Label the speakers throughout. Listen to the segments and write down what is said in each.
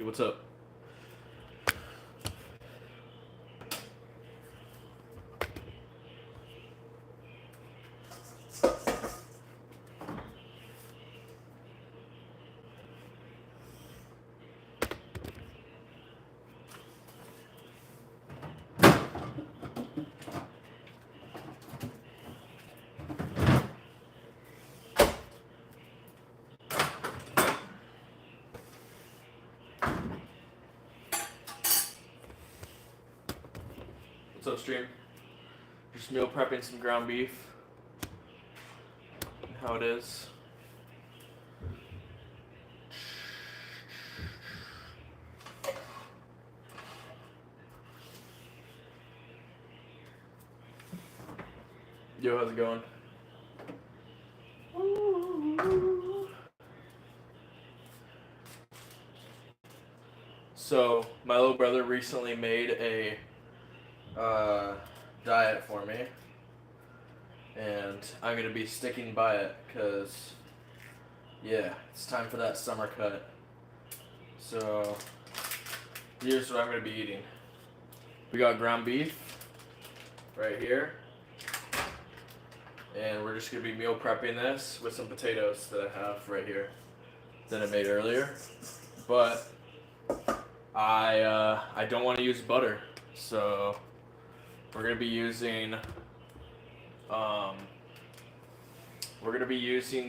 Speaker 1: Dude, what's up? What's up, stream? Just meal prepping some ground beef. How it is. Yo, how's it going? So, my little brother recently made a diet for me, and I'm gonna be sticking by it because, yeah, it's time for that summer cut. So, here's what I'm gonna be eating. We got ground beef right here, and we're just gonna be meal prepping this with some potatoes that I have right here that I made earlier. But I don't want to use butter, so we're gonna be using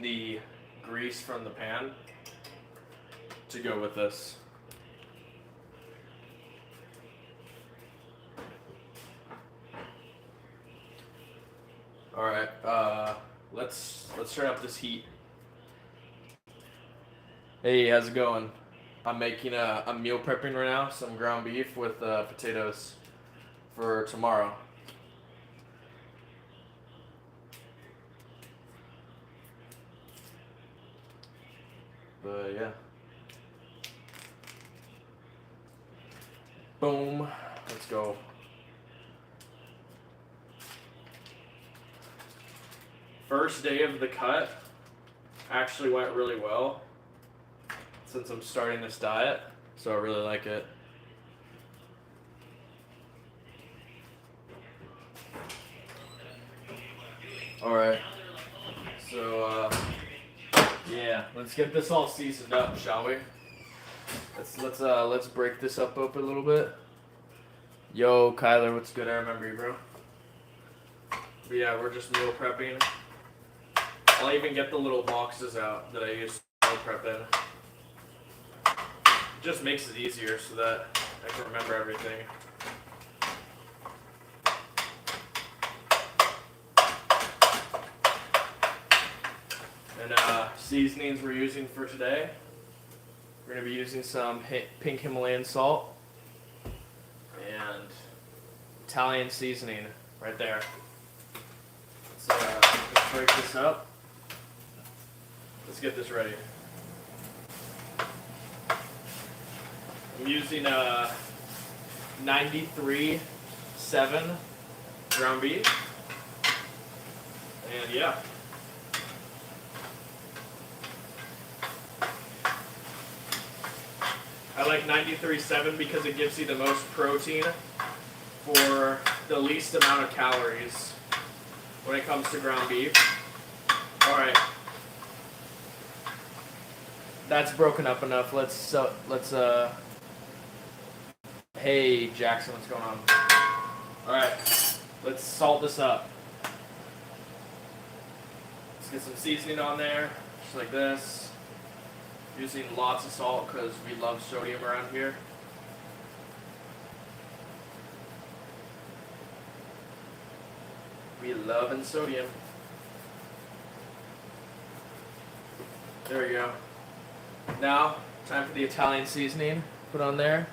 Speaker 1: the grease from the pan to go with this. All right, let's turn up this heat. Hey, how's it going? I'm making a meal prepping right now, some ground beef with potatoes for tomorrow. But yeah. Boom. Let's go. First day of the cut actually went really well since I'm starting this diet, so I really like it. All right. So yeah, let's get this all seasoned up, shall we? Let's break this up a little bit. Yo, Kyler, what's good? I remember you, bro. But yeah, we're just meal prepping. I'll even get the little boxes out that I used to meal prep in. It just makes it easier so that I can remember everything. And seasonings we're using for today. We're going to be using some pink Himalayan salt and Italian seasoning right there. Let's break this up. Let's get this ready. I'm using a 93.7 ground beef. And yeah. I like 93.7 because it gives you the most protein for the least amount of calories when it comes to ground beef. Alright. That's broken up enough. Let's hey Jackson, what's going on? Alright, let's salt this up. Let's get some seasoning on there, just like this. Using lots of salt because we love sodium around here. We loving sodium. There we go. Now, time for the Italian seasoning. Put on there.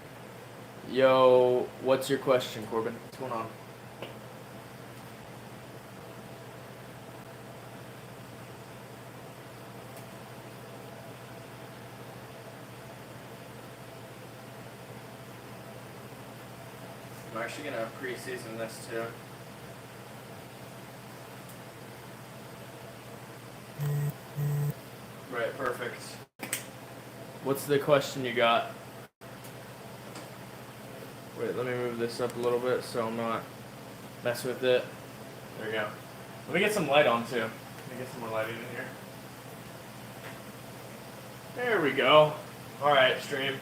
Speaker 1: Yo, what's your question, Corbin? What's going on? I'm actually gonna pre-season this too. Right, perfect. What's the question you got? Wait, let me move this up a little bit so I'm not messing with it. There we go. Let me get some light on too. Let me get some more lighting in here. There we go. Alright, stream.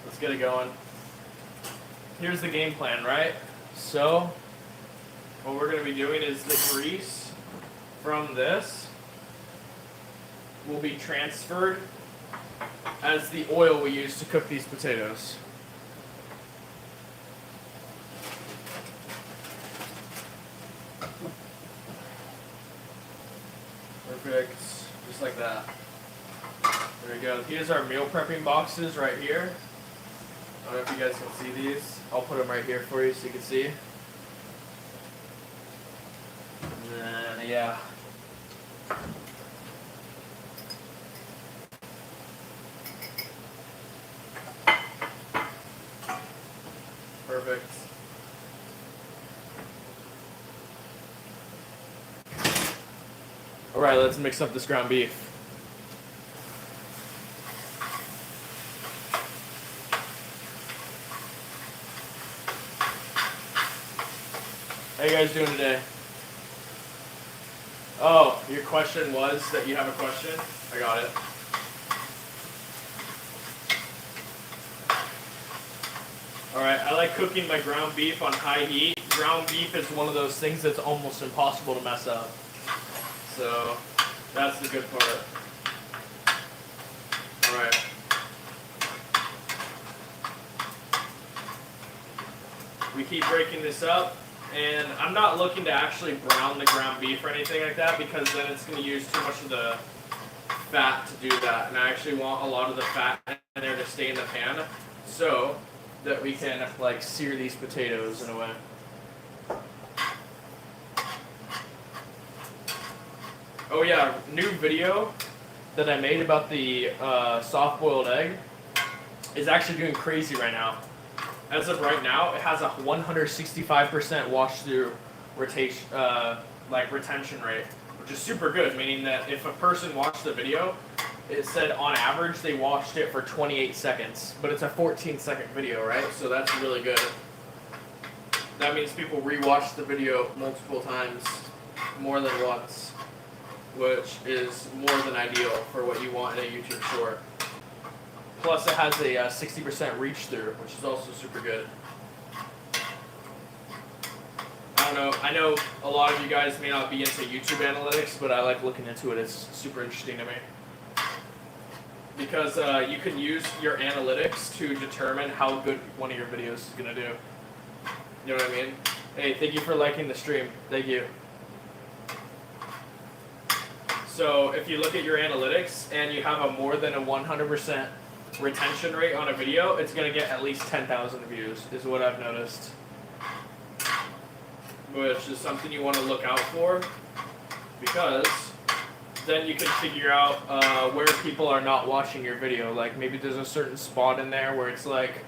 Speaker 1: Let's get it going. Here's the game plan, right? So, what we're going to be doing is the grease from this will be transferred as the oil we use to cook these potatoes. Perfect. Just like that. There we go. Here's our meal prepping boxes right here. I don't know if you guys can see these. I'll put them right here for you so you can see. And then, yeah. Perfect. Alright, let's mix up this ground beef. How you guys doing today? Oh, your question was that you have a question? I got it. Alright, I like cooking my ground beef on high heat. Ground beef is one of those things that's almost impossible to mess up. So, that's the good part. Alright. We keep breaking this up, and I'm not looking to actually brown the ground beef or anything like that, because then it's going to use too much of the fat to do that, and I actually want a lot of the fat in there to stay in the pan, so that we can like sear these potatoes in a way. Oh yeah, new video that I made about the soft-boiled egg is actually doing crazy right now. As of right now, it has a 165% wash-through retention rate, which is super good, meaning that if a person watched the video, it said on average they watched it for 28 seconds, but it's a 14-second video, right? So that's really good. That means people rewatch the video multiple times, more than once, which is more than ideal for what you want in a YouTube short. Plus it has a 60% reach through, which is also super good. I don't know, I know a lot of you guys may not be into YouTube analytics, but I like looking into it. It's super interesting to me. Because you can use your analytics to determine how good one of your videos is going to do. You know what I mean? Hey, thank you for liking the stream. Thank you. So if you look at your analytics and you have a more than a 100% retention rate on a video, it's going to get at least 10,000 views, is what I've noticed. Which is something you want to look out for, because then you can figure out where people are not watching your video. Like maybe there's a certain spot in there where it's like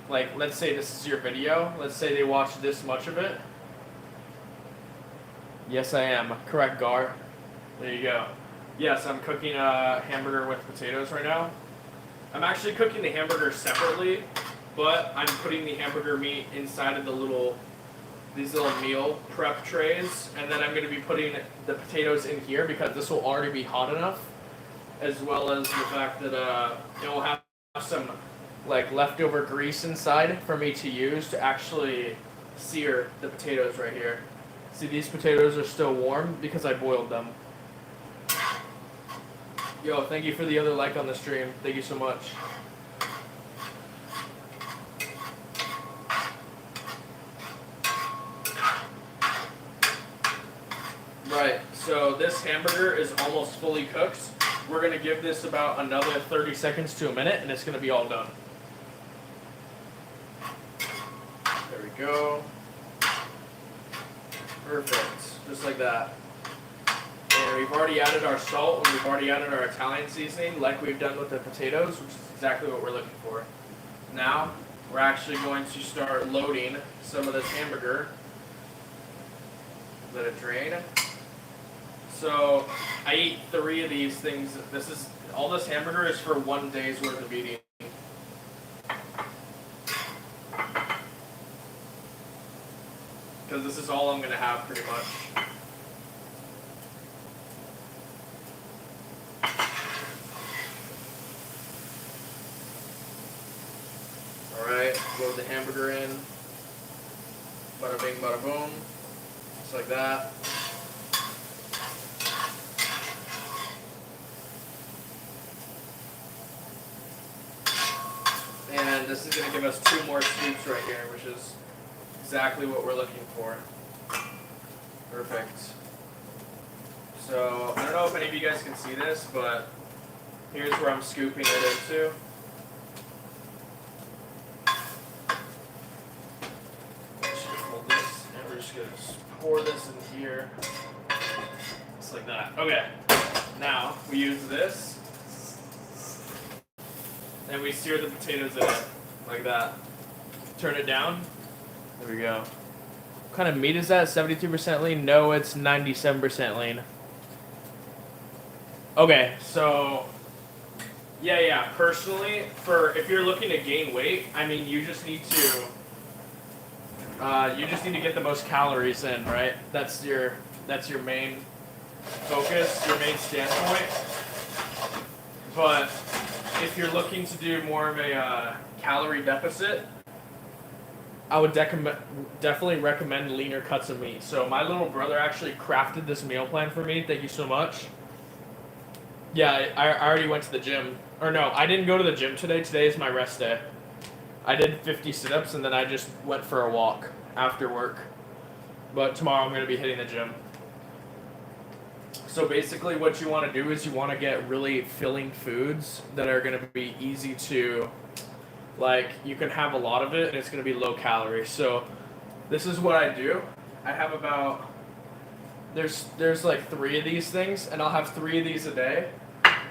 Speaker 1: let's say this is your video. Let's say they watch this much of it. Yes, I am. Correct, Gar. There you go. Yes, I'm cooking a hamburger with potatoes right now. I'm actually cooking the hamburger separately, but I'm putting the hamburger meat inside of these little meal prep trays, and then I'm going to be putting the potatoes in here because this will already be hot enough, as well as the fact that it will have some like leftover grease inside for me to use to actually sear the potatoes right here. See, these potatoes are still warm because I boiled them. Yo, thank you for the other like on the stream. Thank you so much. Right, so this hamburger is almost fully cooked. We're going to give this about another 30 seconds to a minute, and it's going to be all done. There we go. Perfect, just like that. And we've already added our salt, and we've already added our Italian seasoning, like we've done with the potatoes, which is exactly what we're looking for. Now, we're actually going to start loading some of this hamburger. Let it drain. So I eat 3 of these things. All this hamburger is for 1 day's worth of eating. because this is all I'm going to have pretty much. Alright, load the hamburger in. Bada bing, bada boom. Just like that. And this is going to give us 2 more scoops right here, which is exactly what we're looking for. Perfect. So, I don't know if any of you guys can see this, but here's where I'm scooping it into. Just hold this, and we're just going to pour this in here. Just like that. Okay. Now, we use this. And we sear the potatoes in it, like that. Turn it down. There we go. What kind of meat is that? 72% lean? No, it's 97% lean. Okay, so yeah. Personally, if you're looking to gain weight, I mean, you just need to get the most calories in, right? That's your main focus, your main standpoint. But if you're looking to do more of a calorie deficit, I would definitely recommend leaner cuts of meat. So my little brother actually crafted this meal plan for me. Thank you so much. Yeah, I already went to the gym. Or no, I didn't go to the gym today. Today is my rest day. I did 50 sit-ups and then I just went for a walk after work. But tomorrow I'm going to be hitting the gym. So basically what you want to do is you want to get really filling foods that are going to be easy to, like, you can have a lot of it and it's going to be low calorie. So this is what I do. I have about, there's like 3 of these things, and I'll have 3 of these a day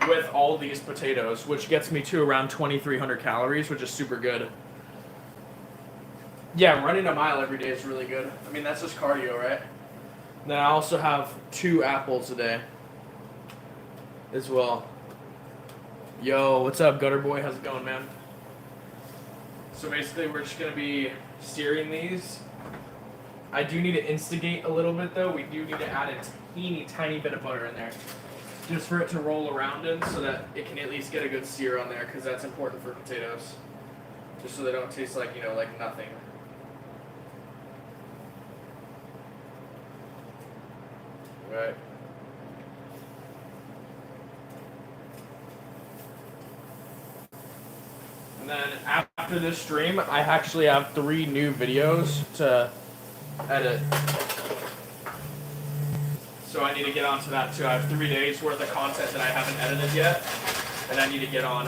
Speaker 1: with all these potatoes, which gets me to around 2,300 calories, which is super good. Yeah, running a mile every day is really good. I mean, that's just cardio, right? Then I also have 2 apples a day as well. Yo, what's up, Gutter Boy? How's it going, man? So basically, we're just going to be searing these. I do need to instigate a little bit, though. We do need to add a teeny tiny bit of butter in there, just for it to roll around in so that it can at least get a good sear on there, because that's important for potatoes. Just so they don't taste like, you know, like nothing. Right. And then after this stream, I actually have 3 new videos to edit. So I need to get onto that too. I have 3 days worth of content that I haven't edited yet, and I need to get on.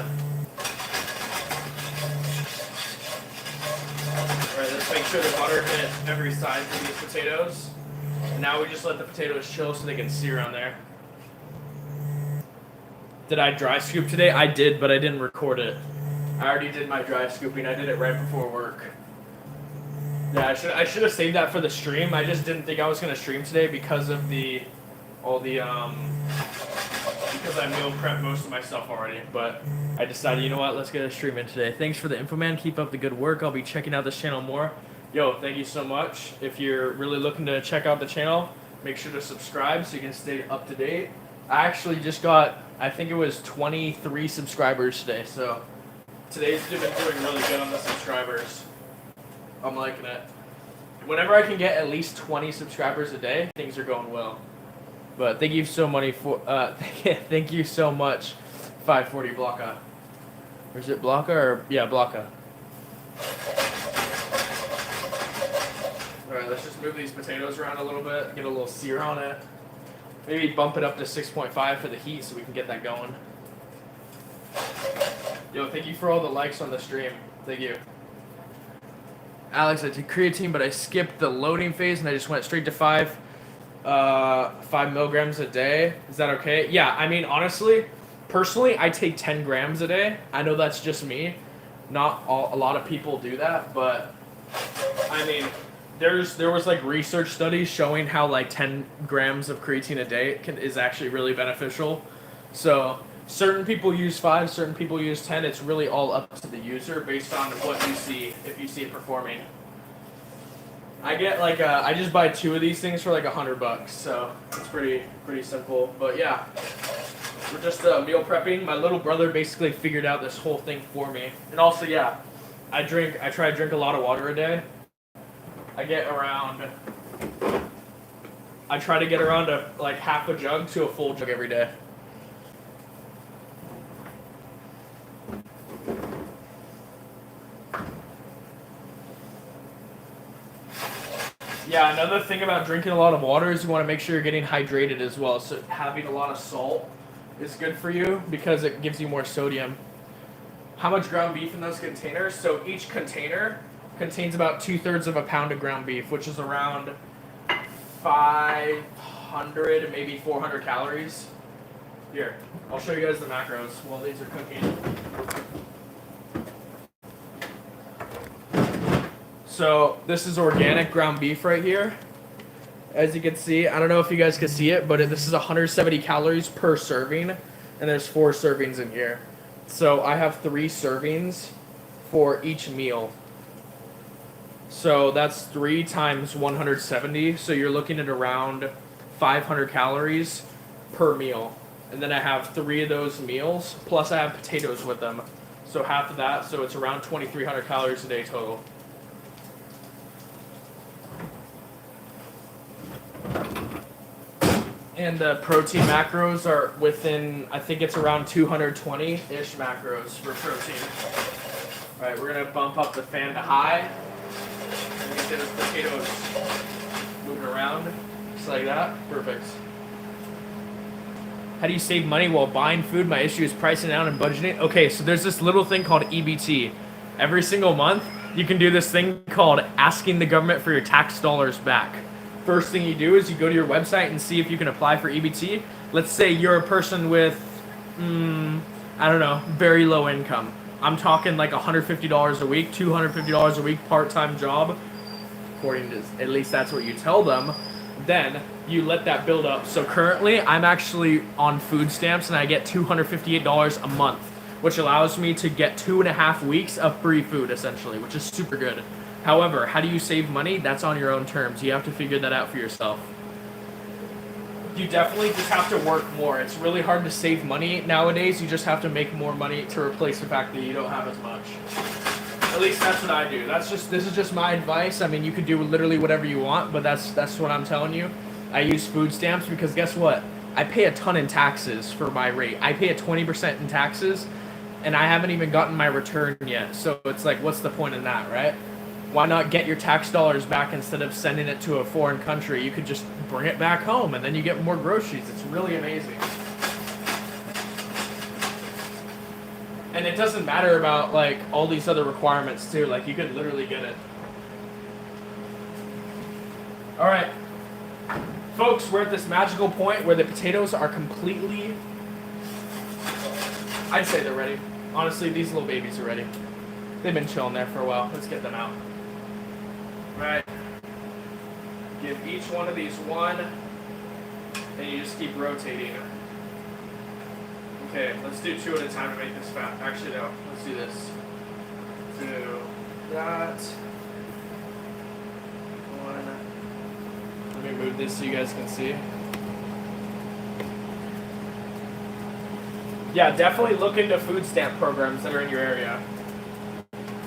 Speaker 1: Alright, let's make sure the butter hit every side of these potatoes. And now we just let the potatoes chill so they can sear on there. Did I dry scoop today? I did, but I didn't record it. I already did my dry scooping. I did it right before work. Yeah, I should have saved that for the stream. I just didn't think I was gonna stream today because of because I meal prepped most of my stuff already. But I decided, you know what, let's get a stream in today. Thanks for the info, man. Keep up the good work. I'll be checking out this channel more. Yo, thank you so much. If you're really looking to check out the channel, make sure to subscribe so you can stay up to date. I actually just got, I think it was 23 subscribers today. So today's been doing really good on the subscribers. I'm liking it. Whenever I can get at least 20 subscribers a day, things are going well. But thank you so much thank you so much, 540 Blocka. Or is it Blocka or yeah, Blocka? All right, let's just move these potatoes around a little bit, get a little sear on it. Maybe bump it up to 6.5 for the heat so we can get that going. Yo, thank you for all the likes on the stream. Thank you. Alex, I did creatine, but I skipped the loading phase and I just went straight to 5 milligrams a day. Is that okay? Yeah, I mean, honestly, personally, I take 10 grams a day. I know that's just me. Not a lot of people do that, but I mean, there was like research studies showing how like 10 grams of creatine a day is actually really beneficial. So certain people use 5, certain people use 10. It's really all up to the user based on what you see, if you see it performing. I get like I just buy 2 of these things for like $100, so it's pretty simple. But yeah, we're just meal prepping. My little brother basically figured out this whole thing for me. And also, yeah, I try to drink a lot of water a day. I try to get around like half a jug to a full jug every day. Yeah, another thing about drinking a lot of water is you want to make sure you're getting hydrated as well. So having a lot of salt is good for you because it gives you more sodium. How much ground beef in those containers? So each container contains about 2/3 of a pound of ground beef, which is around 500, maybe 400 calories. Here, I'll show you guys the macros while these are cooking. So this is organic ground beef right here. As you can see, I don't know if you guys can see it, but this is 170 calories per serving, and there's 4 servings in here. So I have 3 servings for each meal. So that's 3 times 170, so you're looking at around 500 calories per meal. And then I have 3 of those meals, plus I have potatoes with them. So half of that, so it's around 2,300 calories a day total. And the protein macros are within, I think it's around 220-ish macros for protein. All right, we're gonna bump up the fan to high. And get those potatoes moving around, just like that. Perfect. How do you save money while buying food? My issue is pricing down and budgeting. Okay, so there's this little thing called EBT. Every single month, you can do this thing called asking the government for your tax dollars back. First thing you do is you go to your website and see if you can apply for EBT. Let's say you're a person with, I don't know, very low income. I'm talking like $150 a week, $250 a week, part-time job. According to, at least that's what you tell them. Then you let that build up. So currently I'm actually on food stamps and I get $258 a month, which allows me to get 2.5 weeks of free food essentially, which is super good. However, how do you save money? That's on your own terms. You have to figure that out for yourself. You definitely just have to work more. It's really hard to save money nowadays. You just have to make more money to replace the fact that you don't have as much. At least that's what I do. This is just my advice. I mean, you could do literally whatever you want, but that's what I'm telling you. I use food stamps because guess what? I pay a ton in taxes for my rate. I pay a 20% in taxes, and I haven't even gotten my return yet. So it's like, what's the point in that, right? Why not get your tax dollars back instead of sending it to a foreign country? You could just bring it back home and then you get more groceries. It's really amazing. And it doesn't matter about like all these other requirements too. Like you could literally get it. All right, folks, we're at this magical point where the potatoes are completely, I'd say they're ready. Honestly, these little babies are ready. They've been chilling there for a while. Let's get them out. Right. Give each one of these one, and you just keep rotating. Okay, let's do 2 at a time to make this fast. Actually, no. Let's do this. Do that. 1. Let me move this so you guys can see. Yeah, definitely look into food stamp programs that are in your area.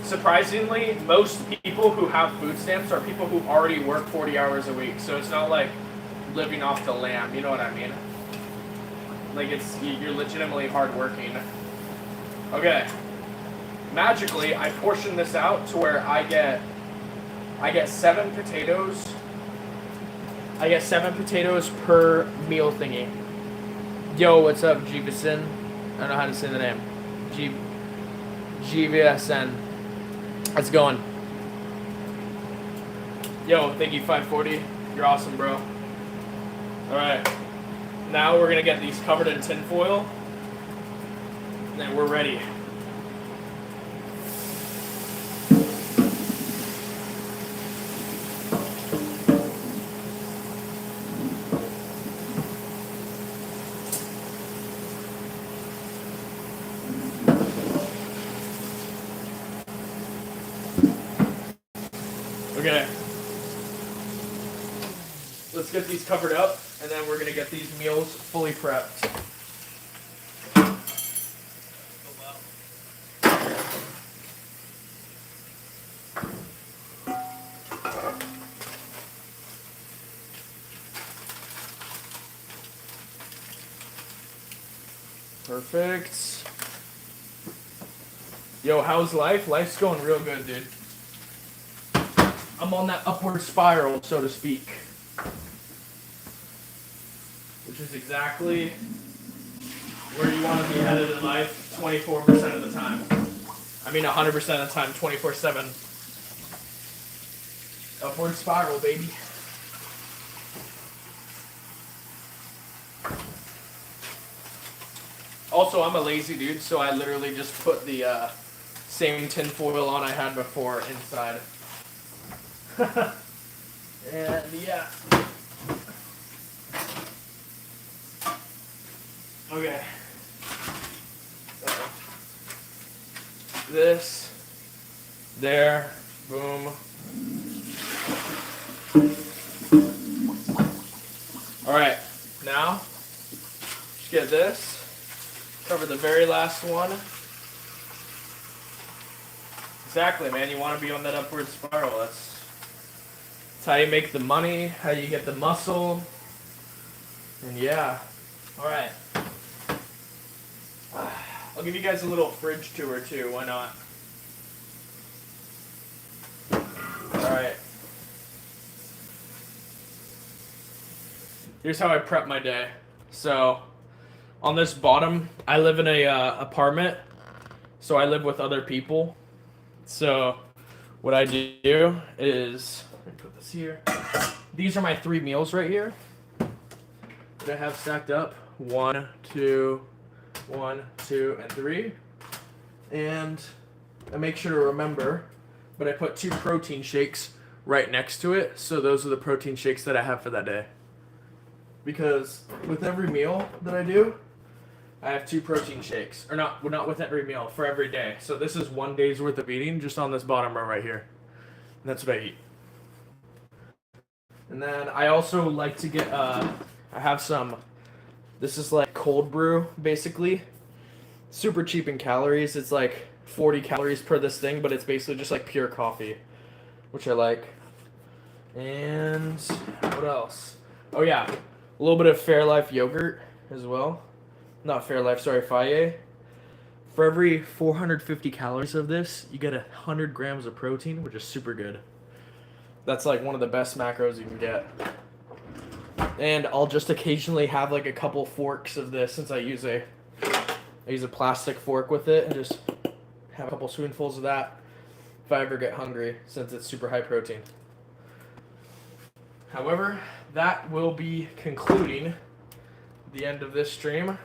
Speaker 1: Surprisingly, most people who have food stamps are people who already work 40 hours a week. So it's not like living off the lamb, you know what I mean? Like you're legitimately hardworking. Okay. Magically, I portion this out to where I get 7 potatoes. I get 7 potatoes per meal thingy. Yo, what's up, Jeevison? I don't know how to say the name. GVSN. How's it going? Yo, thank you, 540. You're awesome, bro. Alright. Now we're going to get these covered in tin foil. And then we're ready. Okay. get these covered up, and then we're gonna get these meals fully prepped. Perfect. Yo, how's life? Life's going real good, dude. I'm on that upward spiral, so to speak. Which is exactly where you want to be headed in life 24% of the time. I mean 100% of the time, 24/7. Upward spiral, baby. Also, I'm a lazy dude, so I literally just put the same tin foil on I had before inside. And yeah. Okay. So, this, there, boom. Alright, now, just get this. Cover the very last one. Exactly, man. You want to be on that upward spiral. That's how you make the money, how you get the muscle. And yeah. Alright. I'll give you guys a little fridge tour too. Why not? Alright. Here's how I prep my day. So, on this bottom, I live in a apartment, so I live with other people. So what I do is, let me put this here. These are my 3 meals right here that I have stacked up. 1, 2, 1, 2, and 3. And I make sure to remember, but I put 2 protein shakes right next to it. So those are the protein shakes that I have for that day. Because with every meal that I do, I have 2 protein shakes. Or not with every meal, for every day. So this is 1 day's worth of eating just on this bottom row right here. And that's what I eat. And then I also like to get, I have some, this is like cold brew, basically. Super cheap in calories. It's like 40 calories per this thing, but it's basically just like pure coffee, which I like. And what else? Oh yeah, a little bit of Fairlife yogurt as well. Not Fairlife, sorry, Faye. For every 450 calories of this, you get 100 grams of protein, which is super good. That's like one of the best macros you can get. And I'll just occasionally have like a couple forks of this since I use a plastic fork with it, and just have a couple spoonfuls of that if I ever get hungry, since it's super high protein. However, that will be concluding the end of this stream.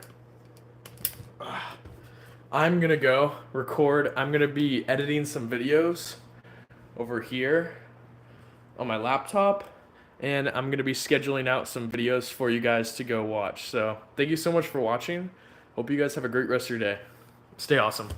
Speaker 1: I'm gonna go record. I'm gonna be editing some videos over here on my laptop, and I'm gonna be scheduling out some videos for you guys to go watch. So thank you so much for watching. Hope you guys have a great rest of your day. Stay awesome.